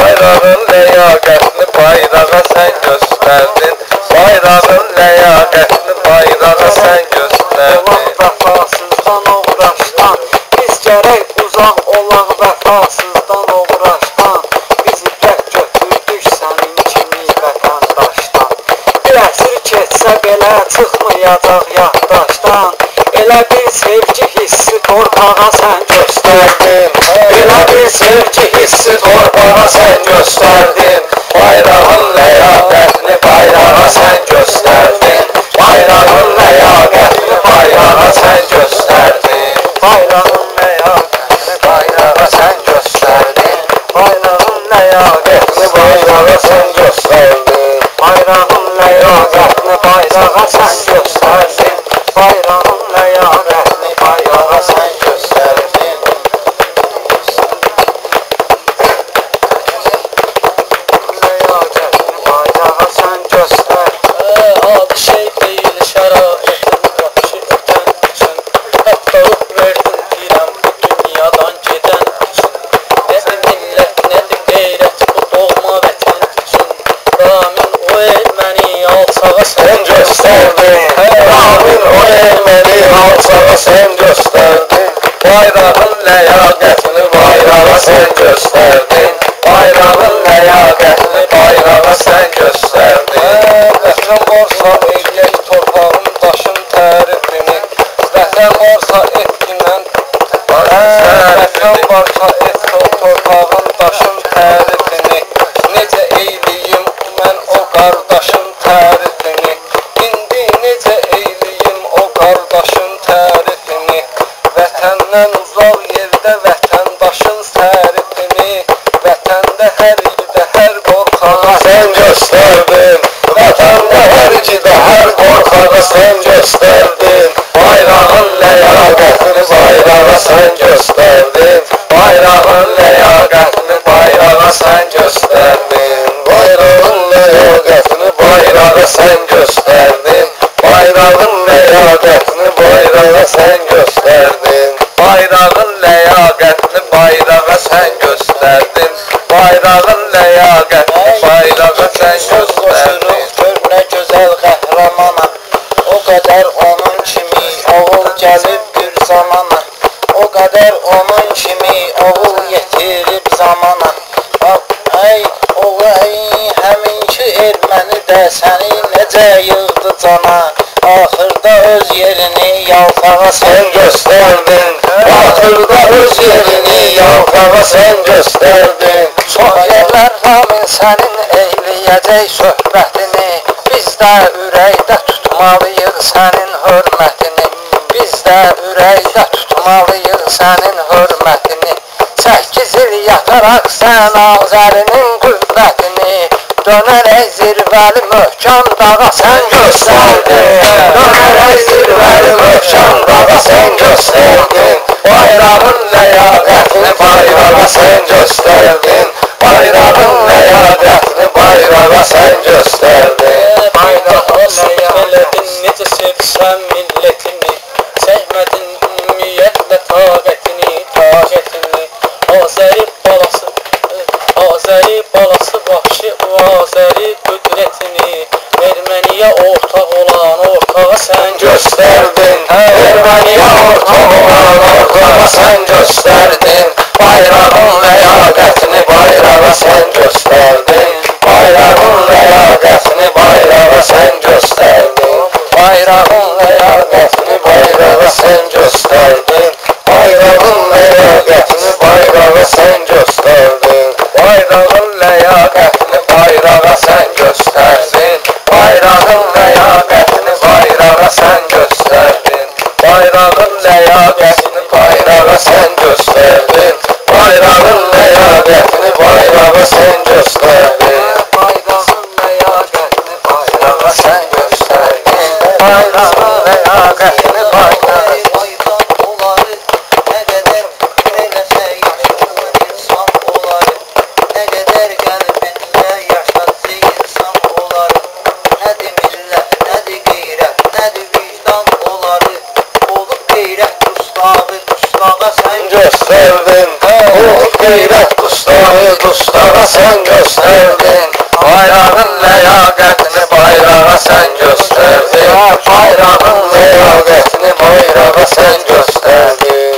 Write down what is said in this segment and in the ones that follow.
bayrağın ləyaqətini bayrağa sən göstərdin. Bayrağın ləyaqətini bayrağa sən göstərdin. Olaq vəfasızdan uğraşdan, biz gərək uzaq olaq vəfasızdan uğraşdan. Biz ibrət götürdük sənin kimi vətəndaşdan. Bir əsr keçsə belə çıxmayacaq yaddaşdan. Elə bir sevgi hissi torpağa sən göstərdin. Elə bir sevgi hissi torpağa sən göstərdin. Bayrağın ləyaqətini bayrağa sən göstərdin. Bayrağın ləyaqətini bayrağa sən göstərdin. Bayrağın ləyaqətini bayrağa sən göstərdin. Bayrağın ləyaqətini bayrağa sən göstərdin. Bayrağın ləyaqətini bayrağa sən göstərdin. Bayrağın ləyaqətini bayrağa sən göstərdin. Ləyaqətini bayrağa sən göstərdin. Adi şey deyil şəraitin vəhşi ötən üçün. Hətta ruh verdin deyirəm bu dünyadan gedən üçün. Nədir millət, nədir qeyrət bu doğma vətən üçün. Ramin o erməni alçağa sən göstərdin. Ramin o erməni alçağa sən göstərdin. Bayrağın ləyaqətini bayrağa sən göstərdin. Bayrağın ləyaqətini bayrağa sən göstərdin. Vətən varsa eylək torpağın daşın tərifini. Vətən varsa etkinən Vətən varsa et torpağın daşın tərifini. Necə eyləyim mən o qardaşın tərifini. İndi necə eyləyim o qardaşın tərifini. Vətəndən uzaq yerdə vətəndaşın tərifini. Vətəndə hər ildə hər qorxağa Sən göstərdin. Vətəndə hər ikidə hər qorxağa sən göstərdin. Bayrağın ləyaqətini bayrağa sən göstərdin. Bayrağın ləyaqətini bayrağa sən göstərdin. Bayrağın ləyaqətini bayrağa sən göstərdin. Bayrağın ləyaqətini bayrağa sən göstərdin. Bayrağın ləyaqətini bayrağa sən göstərdin. Bayrağın ləyaqətini bayrağa sən göstərdin. Gör nə gözəl qəhrəmana. O qədər onun kimi oğul gəlib bir zamana. O qədər onun kimi oğul yetirib zamana. Ey həminki erməni də səni necə yığdı cana. Axırda öz yerini yalpağa Sən göstərdin. Axırda öz yerini yalpağa sən göstərdin. Çox yerlər Ramin sənin eyləyəcək söhbətini. Biz də ürəkdə tutmalıyıq sənin hörmətini. Biz də ürəkdə tutmalıyıq sənin hörmətini. 8 il yataraq sən Azərinin qüvvətini. Dönərək zirvəli möhkəm dağa sən göstərdin. Dönərək zirvəli möhkəm dağa sən göstərdin. Bayrağın ləyaqətini bayrağa sən göstərdin. Bayrağın ləyaqətini bayrağa sən göstərdin. Bayrağın ləyaqətini necə sevsən millətini. Çəkmədin ümumiyyətlə taqətini, taqətini. Azəri balası vahşi o Azəri qüdrətini. Erməniyə ortaq olan ortağa sən Göstərdin. Erməniyə ortaq olan ortağa sən göstərdin. Bayrağın ləyaqətini bayrağa sən göstərdin. Bayrağın ləyaqətini bayrağa sən göstərdin. Bayrağın ləyaqətini bayrağa sən göstərdin. Bayrağın ləyaqətini bayrağa sən göstərdin. Bayrağın ləyaqətini bayrağa sən göstərdin. Bayrağın ləyaqətini bayrağa sən göstərdin. Bayrağın ləyaqətini bayrağa sən göstərdin. Bayrağın ləyaqətini bayrağa sən göstərdin. Bayrağın ləyaqətini bayrağa sən göstərdin. Bayrağın ləyaqətini bayrağa Onları nə qədər eləsə yaşayır insan onları. Nə qədər qəlbində yaşatdı insan onları. Nədir millət, nədir qeyrət, nədir vicdan onları. Olub qeyrət dustağı, dustağa sən göstərdin. Olub qeyrət dustağı, dustağa sen gösterdin. Bayrağın ləyaqətini bayrağa sen gösterdin. Bayrağın ləyaqətini bayrağa sen gösterdin.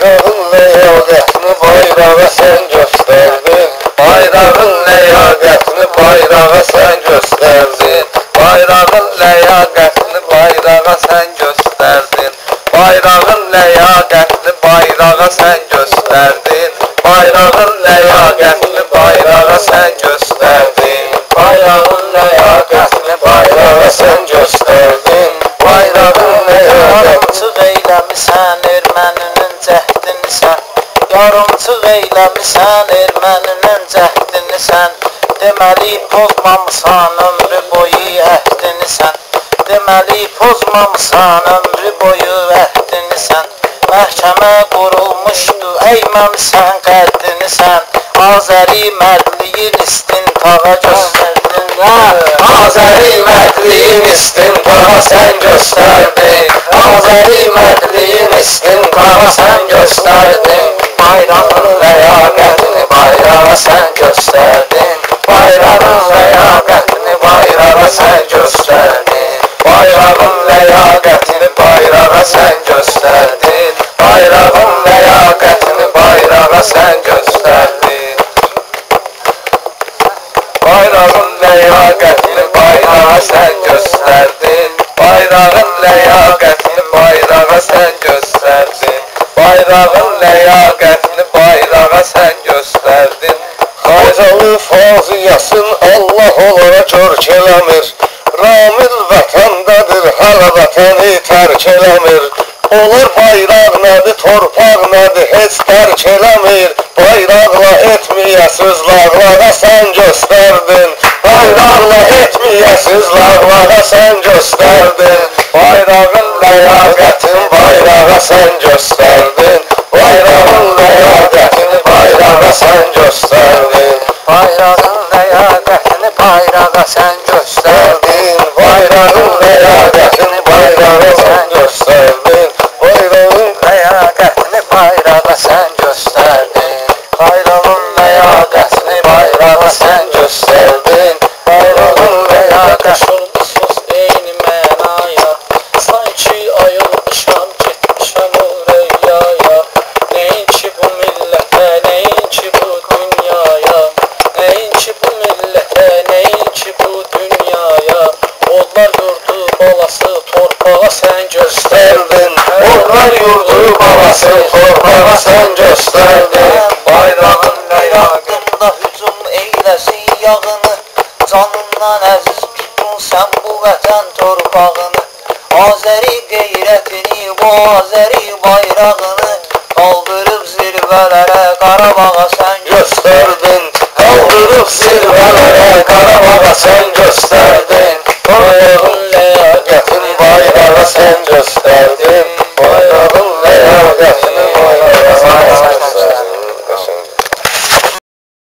Bayrağın ləyaqətini bayrağa sen gösterdin. Bayrağın ləyaqətini bayrağa sen gösterdin. Bayrağın ləyaqətini bayrağa sen gösterdin. Bayrağın ləyaqətini bayrağa sen gösterdin. Bayrağın ləyaqətini bayrağa sen gösterdin. Bayrağın ləyaqətini bayrağa sen gösterdin. Bayrağın ləyaqətini Yarımçıq eyləmisən erməninin cəhdini sən. Yarımçıq eyləmisən erməninin cəhdini sən. Deməli pozmamısan ömrü boyu əhdini sən. Deməli pozmamısan ömrü boyu əhdini sən. Məhkəmə qurulmuşdu əyməmisən qəddini sən. Azəri mərdliyin istintağa göstərdin. Azəri mərdliyin istintağa sen gösterdin. Azəri mərdliyin istintağa sen gösterdin. Bayrağın ləyaqətini bayrağa sen gösterdin. Bayrağın ləyaqətini bayrağa sen gösterdin. Bayrağın ləyaqətini bayrağa sen gösterdin. Bayrağın ləyaqətini bayrağa sen gösterdin. Bayrağın ləyaqətini bayrağa sen gösterdin. Bayrağın ləyaqətini bayrağa sen gösterdin. Bayrağın ləyaqətini bayrağa sen gösterdin. Xaycalı faziyasın Allah onlara görk eləmir. Ramil vətəndədir, hələ vətəni tərk eləmir. Olur bayraq nədir, torpaq nədir, heç tərk eləmir. Bayraqla etməyəsiz lağlağa sən göstərdin. Bayraqla etməyəsiz lağlağa sən göstərdin. Bayrağın ləyaqətin bayrağa sən göstərdin. Bayrağın ləyaqətini bayrağa sən göstərdin. Bayrağın ləyaqətini bayrağa sən göstərdin. Bayrağın ləyaqətini bayrağa sən göstərdin. Bayrağın ləyaqətini bayrağa sən göstərdin. Bayrağın ləyaqətini bayrağa sən göstərdin. Bayrağın ləyaqətini Sus eyni mənaya, sanki ayılmışam, getmişəm o rüyaya. Neyinki bu millətə, neyinki bu dünyaya, neyinki bu millətə, neyinki bu dünyaya. Onlar yurdu balası, torpağa sən göstərdin. Onlar yurdu babası torpağa sen gösterdin. Bayrağın ləyaqətini Haqqında hücum eyləsin yağını. Canından əziz tutun sən bu vətən torpağını. Azəri qeyrətini, bu Azəri bayrağını qaldırıb zirvələrə Qarabağa sən gösterdin. Kaldırıp zirvelere Karabağa sen gösterdin.